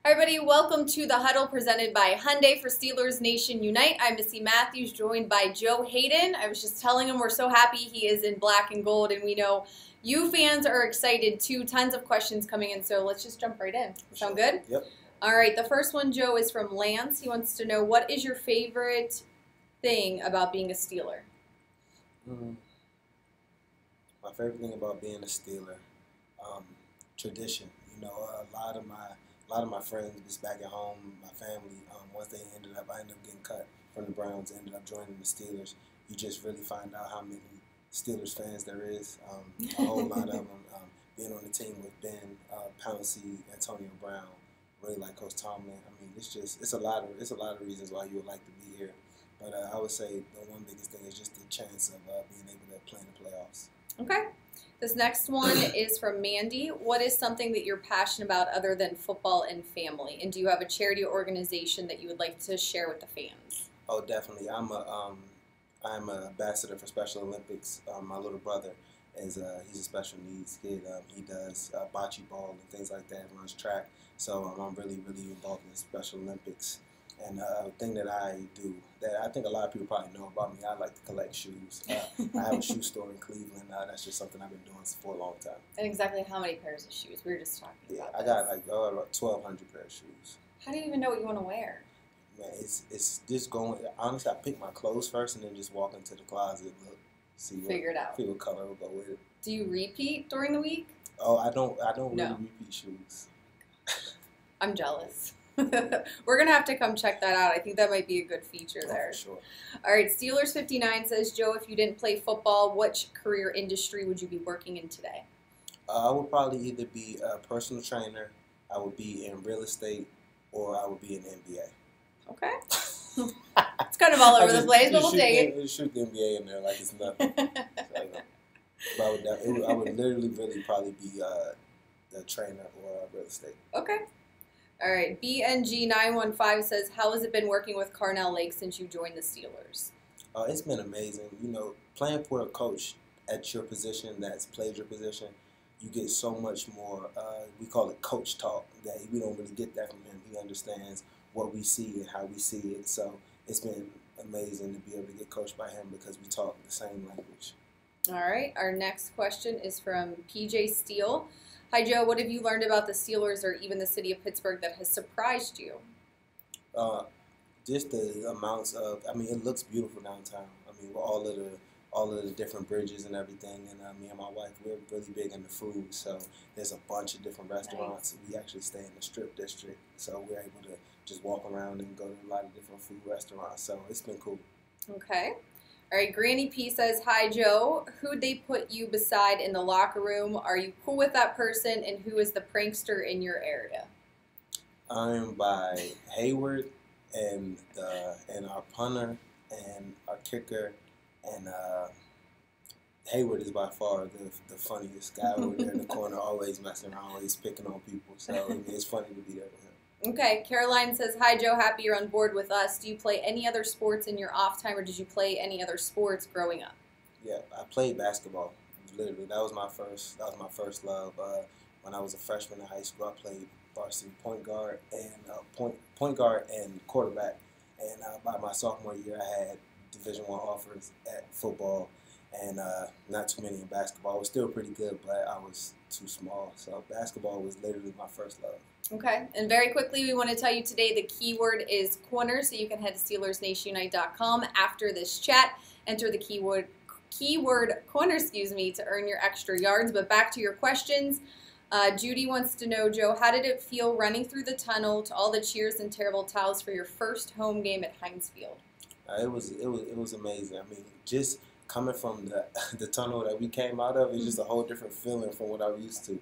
Hi everybody, welcome to the Huddle presented by Hyundai for Steelers Nation Unite. I'm Missy Matthews, joined by Joe Haden. I was just telling him we're so happy he is in black and gold, and we know you fans are excited too. Tons of questions coming in, so let's just jump right in. Sound good? Yep. All right, the first one, Joe, is from Lance. He wants to know, what is your favorite thing about being a Steeler? My favorite thing about being a Steeler, tradition. You know, a lot of my friends just back at home, my family. Once I ended up getting cut from the Browns, ended up joining the Steelers. You just really find out how many Steelers fans there is. A whole lot of them. Being on the team with Ben, Pouncey, Antonio Brown, really like Coach Tomlin. I mean, it's a lot of reasons why you would like to be here. But I would say the one biggest thing is just the chance of being able to play in the playoffs. Okay. This next one is from Mandy. What is something that you're passionate about other than football and family? And do you have a charity organization that you would like to share with the fans? Oh, definitely. I'm an ambassador for Special Olympics. My little brother he's a special needs kid. He does bocce ball and things like that, runs track. So I'm really involved in the Special Olympics. And a thing that I do that I think a lot of people probably know about me, I like to collect shoes. I have a shoe store in Cleveland. That's just something I've been doing for a long time. And exactly how many pairs of shoes? We were just talking about I got like about 1,200 pair of shoes. How do you even know what you want to wear? Man, it's just going. Honestly, I pick my clothes first and then just walk into the closet, look, figure it out. See what color will go with it. Do you repeat during the week? Oh, I don't really repeat shoes. I'm jealous. We're going to have to come check that out. I think that might be a good feature there. For sure. All right, Steelers59 says, Joe, if you didn't play football, which career industry would you be working in today? I would probably either be a personal trainer, I would be in real estate, or I would be in the NBA. Okay. It's kind of all over the place, but we'll take it. Shoot the NBA in there like it's nothing. But I would literally really probably be the trainer or real estate. Okay. All right, BNG915 says, how has it been working with Carnell Lake since you joined the Steelers? It's been amazing. You know, playing for a coach at your position that's played your position, you get so much more, we call it coach talk, that we don't really get that from him. He understands what we see and how we see it. So it's been amazing to be able to get coached by him because we talk the same language. All right, our next question is from PJ Steele. Hi, Joe. What have you learned about the Steelers or even the city of Pittsburgh that has surprised you? Just the amounts of, I mean, it looks beautiful downtown. I mean, with all of the different bridges and everything. And me and my wife, we're really big into food. So there's a bunch of different restaurants. Nice. We actually stay in the Strip District. So we're able to just walk around and go to a lot of different food restaurants. So it's been cool. Okay. All right, Granny P says, hi, Joe. Who'd they put you beside in the locker room? Are you cool with that person? And who is the prankster in your area? I'm by Hayward and our punter and our kicker. And Hayward is by far the funniest guy over there in the corner, always messing around, always picking on people. So I mean, it's funny to be there with him. Okay, Caroline says, hi, Joe, happy you're on board with us. Do you play any other sports in your off time, or did you play any other sports growing up? Yeah, I played basketball. Literally, that was my first love. When I was a freshman in high school, I played varsity point guard and quarterback. And by my sophomore year, I had Division I offers at football, and not too many in basketball. I was still pretty good, but I was too small. So basketball was literally my first love. Okay, and very quickly, we want to tell you today the keyword is corner, so you can head to SteelersNationUnite.com after this chat. Enter the keyword corner, to earn your extra yards. But back to your questions. Judy wants to know, Joe, how did it feel running through the tunnel to all the cheers and terrible towels for your first home game at Heinz Field? It was amazing. I mean, just coming from the tunnel that we came out of, it's just a whole different feeling from what I'm used to.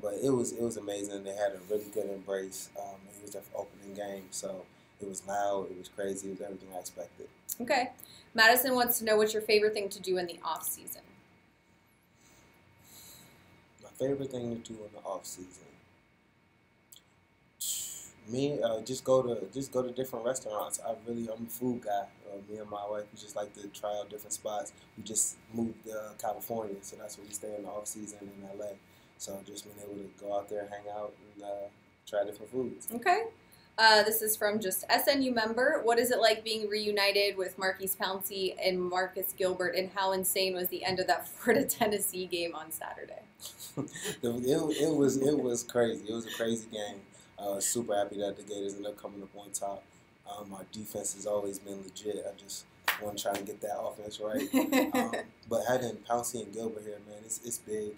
But it was amazing. They had a really good embrace. It was their opening game, so it was loud, it was crazy, it was everything I expected. Okay. Madison wants to know, what's your favorite thing to do in the off season? My favorite thing to do in the off season, just go to different restaurants. I'm a food guy. Me and my wife, we just like to try out different spots. We just moved to California, so that's where we stay in the off season in LA. So just being able to go out there, hang out, and try different foods. Okay. This is from just SNU member. What is it like being reunited with Marquise Pouncey and Marcus Gilbert, and how insane was the end of that Florida Tennessee game on Saturday? it was crazy. It was a crazy game. I was super happy that the Gators ended up coming up on top. Our defense has always been legit. I just want to try to get that offense right. But having Pouncey and Gilbert here, man, it's big.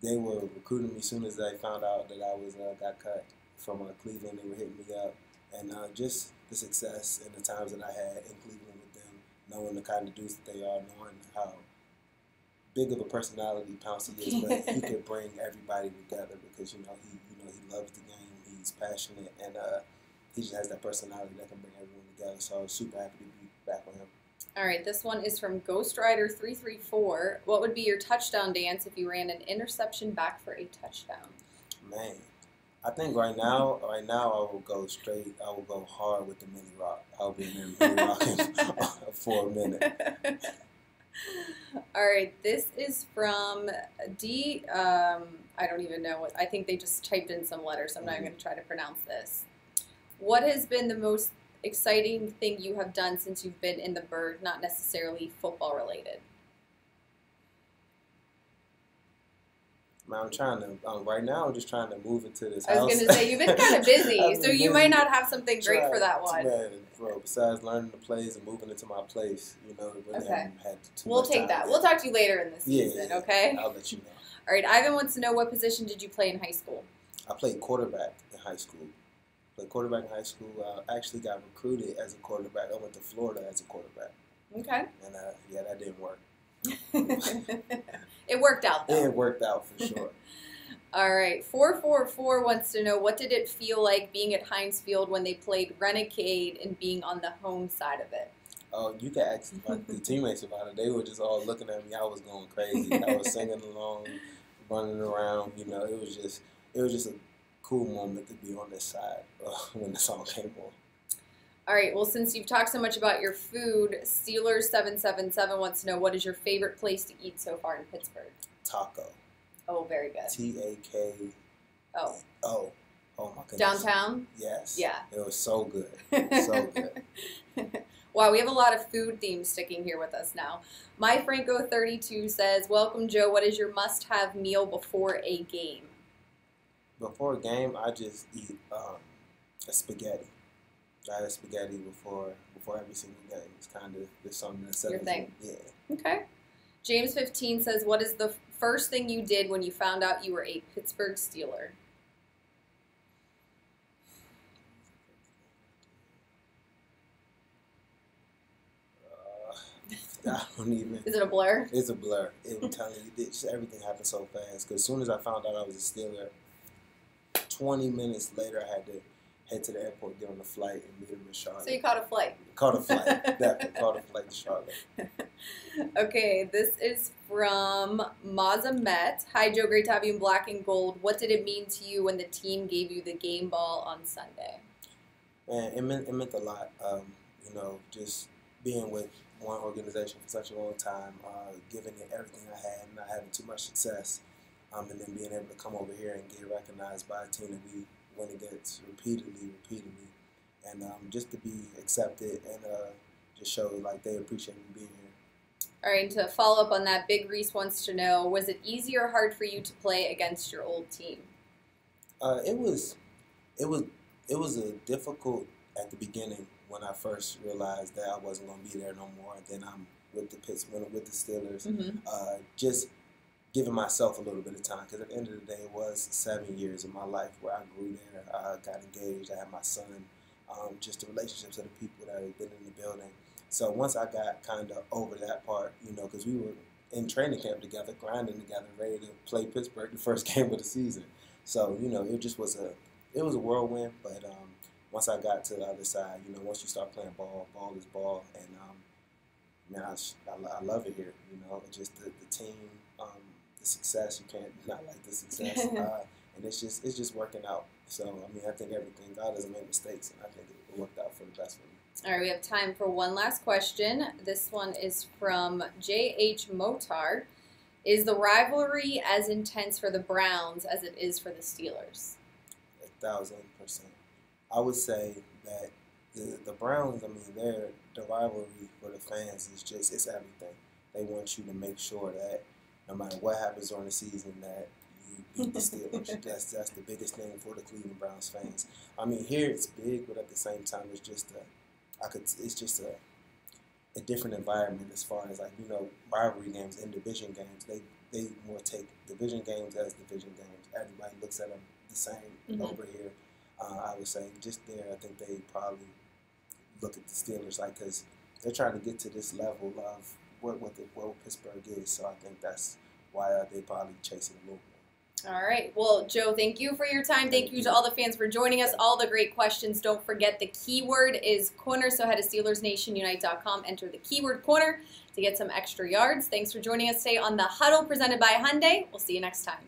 They were recruiting me as soon as they found out that I was got cut from Cleveland. They were hitting me up, and just the success and the times that I had in Cleveland with them, knowing the kind of dudes that they are, knowing how big of a personality Pouncey is, but he could bring everybody together because he loves the game. He's passionate, and he just has that personality that can bring everyone together. So I was super happy to be back with him. All right, this one is from Ghost Rider 334. What would be your touchdown dance if you ran an interception back for a touchdown? Man, I think right now I will go straight. I will go hard with the mini rock. I'll be in there mini rocking for a minute. All right, this is from D. I don't even know what. I think they just typed in some letters. So I'm not going to try to pronounce this. What has been the most exciting thing you have done since you've been in the Bird, not necessarily football related? I'm trying to, right now I'm just trying to move into this house. I was going to say, you've been kind of busy, so you might not have something great for that one. Man, bro, besides learning the plays and moving into my place, really haven't had too We'll much take time that. yet. We'll talk to you later in the season, okay? I'll let you know. All right, Ivan wants to know, what position did you play in high school? I played quarterback in high school. I actually got recruited as a quarterback. I went to Florida as a quarterback. Okay. And that didn't work. It worked out, though. It worked out for sure. All right. 444 wants to know, what did it feel like being at Heinz Field when they played Renegade and being on the home side of it? Oh, you can ask the teammates about it. They were just all looking at me. I was going crazy. I was singing along, running around. It was just a cool moment to be on this side when the song came on. All right. Well, since you've talked so much about your food, Steelers777 wants to know, what is your favorite place to eat so far in Pittsburgh? Taco. Oh, very good. TAKO. Oh my goodness. Downtown? Yes. Yeah. It was so good. So good. Wow, we have a lot of food themes sticking here with us now. MyFranco32 says, welcome, Joe. What is your must-have meal before a game? Before a game, I just eat a spaghetti. I have spaghetti before every single game. It's kind of something that's your thing. Yeah. Okay. James15 says, what is the first thing you did when you found out you were a Pittsburgh Steeler? I don't even. Is it a blur? It's a blur. I'm telling you, everything happened so fast. Because as soon as I found out I was a Steeler, 20 minutes later I had to head to the airport, get on a flight, and meet him in Charlotte. So you caught a flight? Caught a flight. Definitely caught a flight to Charlotte. Okay, this is from Mazamet. Hi, Joe. Great to have you in black and gold. What did it mean to you when the team gave you the game ball on Sunday? Man, it meant a lot. Just being with one organization for such a long time, giving it everything I had, not having too much success, and then being able to come over here and get recognized by a team that we went against repeatedly, and just to be accepted and just show like they appreciate me being here. All right, to follow up on that, Big Reese wants to know, was it easy or hard for you to play against your old team? It was a difficult at the beginning when I first realized that I wasn't going to be there no more. Then I'm with the Steelers, just giving myself a little bit of time, because at the end of the day, it was 7 years of my life where I grew there. I got engaged. I had my son. Just the relationships of the people that had been in the building. So once I got kind of over that part, because we were in training camp together, grinding together, ready to play Pittsburgh the first game of the season. So it just was a whirlwind. But once I got to the other side, once you start playing ball is ball, and man, I love it here. Just the team, the success. You can't not like the success, and it's just working out. So I think everything. God doesn't make mistakes, and I think it worked out for the best for me. All right, we have time for one last question. This one is from J.H. Motar. Is the rivalry as intense for the Browns as it is for the Steelers? 1,000%. I would say that the Browns, I mean, the rivalry for the fans is just, it's everything. They want you to make sure that no matter what happens during the season, that you beat the Steelers. That's the biggest thing for the Cleveland Browns fans. I mean, here it's big, but at the same time, it's just a different environment as far as, like, you know, rivalry games and division games. They more take division games as division games. Everybody looks at them the same over here. I would say just there, I think they probably look at the Steelers like, because they're trying to get to this level of what Pittsburgh is. So I think that's why they probably chasing a little more. All right. Well, Joe, thank you for your time. Thank you to all the fans for joining us. All the great questions. Don't forget the keyword is corner. So head to SteelersNationUnite.com. Enter the keyword corner to get some extra yards. Thanks for joining us today on The Huddle presented by Hyundai. We'll see you next time.